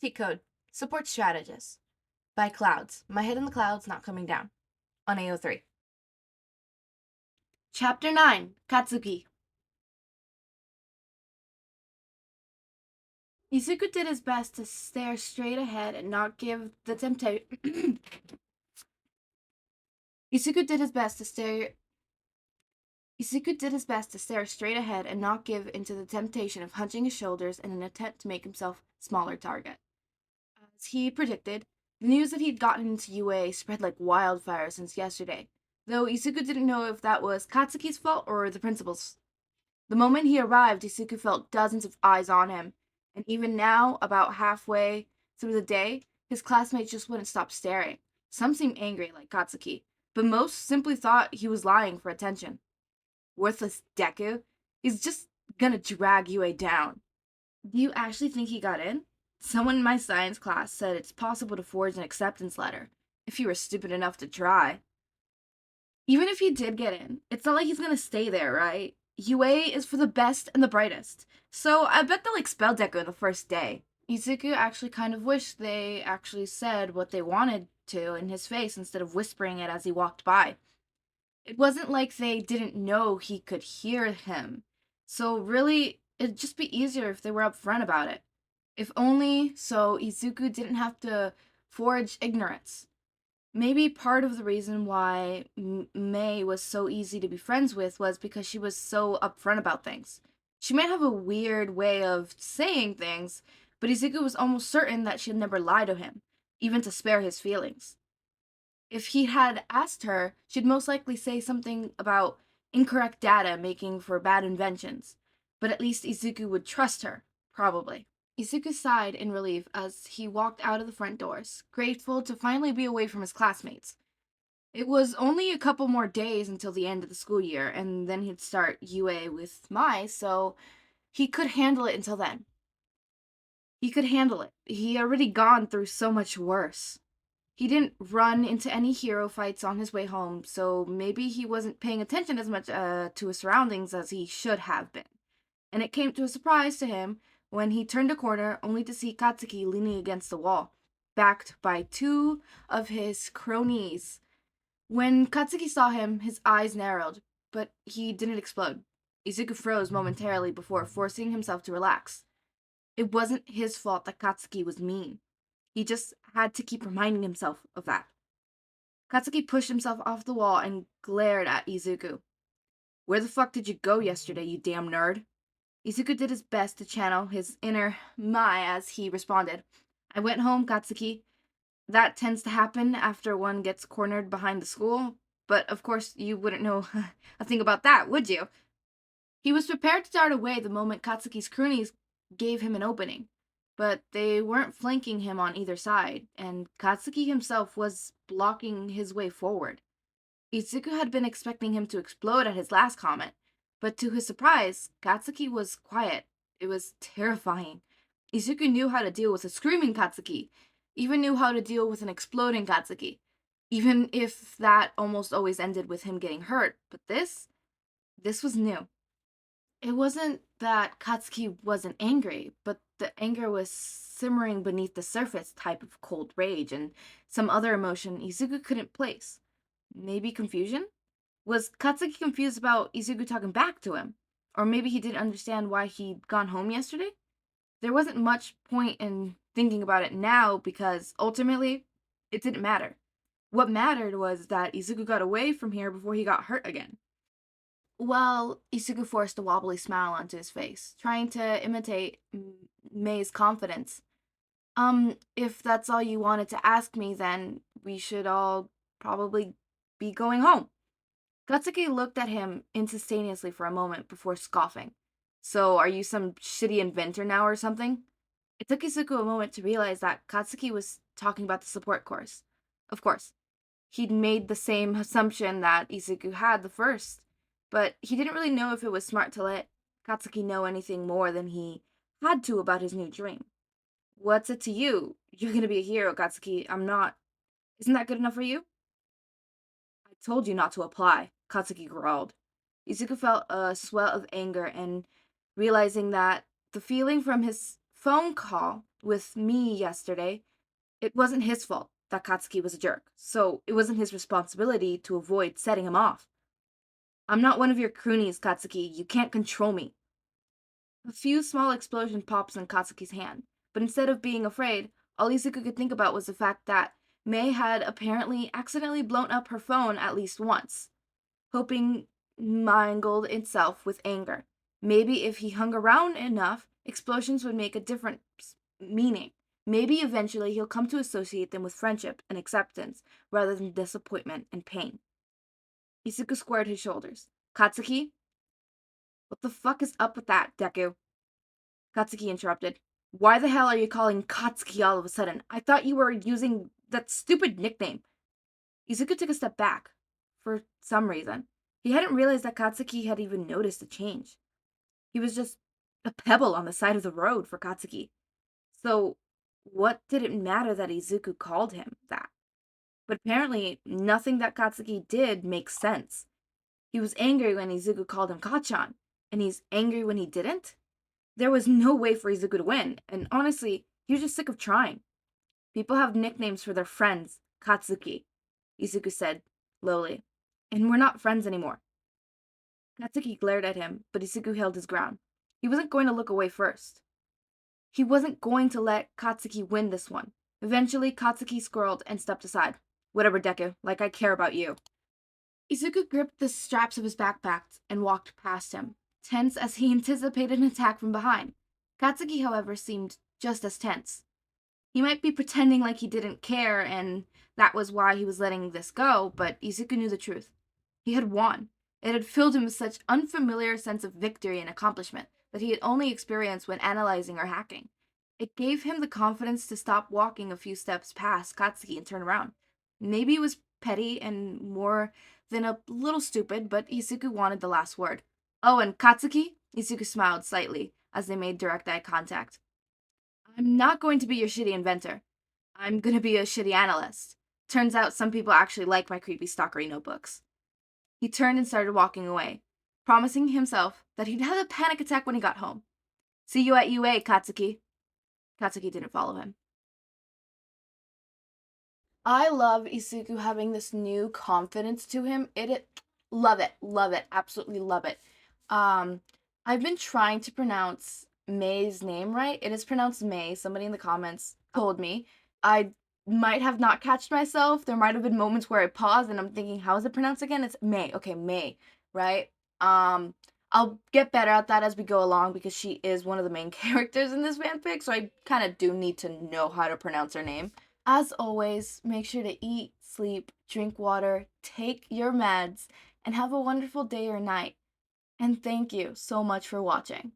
Cheat code. Support Strategist. By Clouds. My head in the clouds, not coming down. On AO3. Chapter 9. Katsuki. Izuku did his best to stare straight ahead and not give the temptation. Izuku did his best to stare straight ahead and not give into the temptation of hunching his shoulders in an attempt to make himself smaller target. As he predicted, the news that he'd gotten into UA spread like wildfire since yesterday, though Izuku didn't know if that was Katsuki's fault or the principal's. The moment he arrived, Izuku felt dozens of eyes on him, and even now, about halfway through the day, his classmates just wouldn't stop staring. Some seemed angry, like Katsuki, but most simply thought he was lying for attention. Worthless Deku, he's just gonna drag UA down. Do you actually think he got in? Someone in my science class said it's possible to forge an acceptance letter, if you were stupid enough to try. Even if he did get in, it's not like he's gonna stay there, right? UA is for the best and the brightest, so I bet they'll expel Deku the first day. Izuku actually kind of wished they actually said what they wanted to in his face instead of whispering it as he walked by. It wasn't like they didn't know he could hear him, so really, it'd just be easier if they were upfront about it. If only so Izuku didn't have to forge ignorance. Maybe part of the reason why Mei was so easy to be friends with was because she was so upfront about things. She might have a weird way of saying things, but Izuku was almost certain that she'd never lie to him, even to spare his feelings. If he had asked her, she'd most likely say something about incorrect data making for bad inventions, but at least Izuku would trust her, probably. Izuku sighed in relief as he walked out of the front doors, grateful to finally be away from his classmates. It was only a couple more days until the end of the school year, and then he'd start UA with Mai, so he could handle it until then. He could handle it. He had already gone through so much worse. He didn't run into any hero fights on his way home, so maybe he wasn't paying attention as much to his surroundings as he should have been. And it came to a surprise to him when he turned a corner only to see Katsuki leaning against the wall, backed by two of his cronies. When Katsuki saw him, his eyes narrowed, but he didn't explode. Izuku froze momentarily before forcing himself to relax. It wasn't his fault that Katsuki was mean. He just had to keep reminding himself of that. Katsuki pushed himself off the wall and glared at Izuku. "Where the fuck did you go yesterday, you damn nerd?" Izuku did his best to channel his inner Mai as he responded. "I went home, Katsuki. That tends to happen after one gets cornered behind the school, but of course you wouldn't know a thing about that, would you?" He was prepared to dart away the moment Katsuki's cronies gave him an opening, but they weren't flanking him on either side, and Katsuki himself was blocking his way forward. Izuku had been expecting him to explode at his last comment, but to his surprise, Katsuki was quiet. It was terrifying. Izuku knew how to deal with a screaming Katsuki, even knew how to deal with an exploding Katsuki, even if that almost always ended with him getting hurt, but this was new. It wasn't that Katsuki wasn't angry, but the anger was simmering beneath the surface type of cold rage and some other emotion Izuku couldn't place. Maybe confusion? Was Katsuki confused about Izuku talking back to him? Or maybe he didn't understand why he'd gone home yesterday? There wasn't much point in thinking about it now because, ultimately, it didn't matter. What mattered was that Izuku got away from here before he got hurt again. Well, Izuku forced a wobbly smile onto his face, trying to imitate Mei's confidence. If that's all you wanted to ask me, then we should all probably be going home." Katsuki looked at him instantaneously for a moment before scoffing. "So, are you some shitty inventor now or something?" It took Izuku a moment to realize that Katsuki was talking about the support course. Of course, he'd made the same assumption that Izuku had the first, but he didn't really know if it was smart to let Katsuki know anything more than he had to about his new dream. "What's it to you? You're gonna be a hero, Katsuki. I'm not. Isn't that good enough for you?" "I told you not to apply," Katsuki growled. Izuku felt a swell of anger and realizing that the feeling from his phone call with me yesterday, it wasn't his fault that Katsuki was a jerk, so it wasn't his responsibility to avoid setting him off. I'm not one of your croonies, Katsuki. You can't control me. A few small explosion pops in Katsuki's hand, but instead of being afraid, all Izuku could think about was the fact that Mei had apparently accidentally blown up her phone at least once, hoping mingled itself with anger. Maybe if he hung around enough, explosions would make a different meaning. Maybe eventually he'll come to associate them with friendship and acceptance rather than disappointment and pain. Izuku squared his shoulders. Katsuki? What the fuck is up with that, Deku? Katsuki interrupted. Why the hell are you calling Katsuki all of a sudden? I thought you were using that stupid nickname. Izuku took a step back. For some reason. He hadn't realized that Katsuki had even noticed the change. He was just a pebble on the side of the road for Katsuki. So, what did it matter that Izuku called him that? But apparently, nothing that Katsuki did makes sense. He was angry when Izuku called him Kachan, and he's angry when he didn't? There was no way for Izuku to win, and honestly, he was just sick of trying. People have nicknames for their friends, Katsuki, Izuku said, lowly. And we're not friends anymore. Katsuki glared at him, but Izuku held his ground. He wasn't going to look away first. He wasn't going to let Katsuki win this one. Eventually, Katsuki squirreled and stepped aside. Whatever, Deku, like I care about you. Izuku gripped the straps of his backpack and walked past him, tense as he anticipated an attack from behind. Katsuki, however, seemed just as tense. He might be pretending like he didn't care and that was why he was letting this go, but Izuku knew the truth. He had won. It had filled him with such unfamiliar sense of victory and accomplishment that he had only experienced when analyzing or hacking. It gave him the confidence to stop walking a few steps past Katsuki and turn around. Maybe it was petty and more than a little stupid, but Izuku wanted the last word. Oh, and Katsuki? Izuku smiled slightly as they made direct eye contact. I'm not going to be your shitty inventor. I'm going to be a shitty analyst. Turns out some people actually like my creepy stalkery notebooks. He turned and started walking away, promising himself that he'd have a panic attack when he got home. See you at UA, Katsuki. Katsuki didn't follow him. I love Izuku having this new confidence to him. Love it, absolutely love it. Um, I've been trying to pronounce May's name right. It is pronounced May. Somebody in the comments told me. I might have not catched myself. There might have been moments where I paused and I'm thinking, how is it pronounced again? It's May. Okay, May, right? Um, I'll get better at that as we go along because she is one of the main characters in this fanfic, so I kind of do need to know how to pronounce her name. As always, make sure to eat, sleep, drink water, take your meds, and have a wonderful day or night. And thank you so much for watching.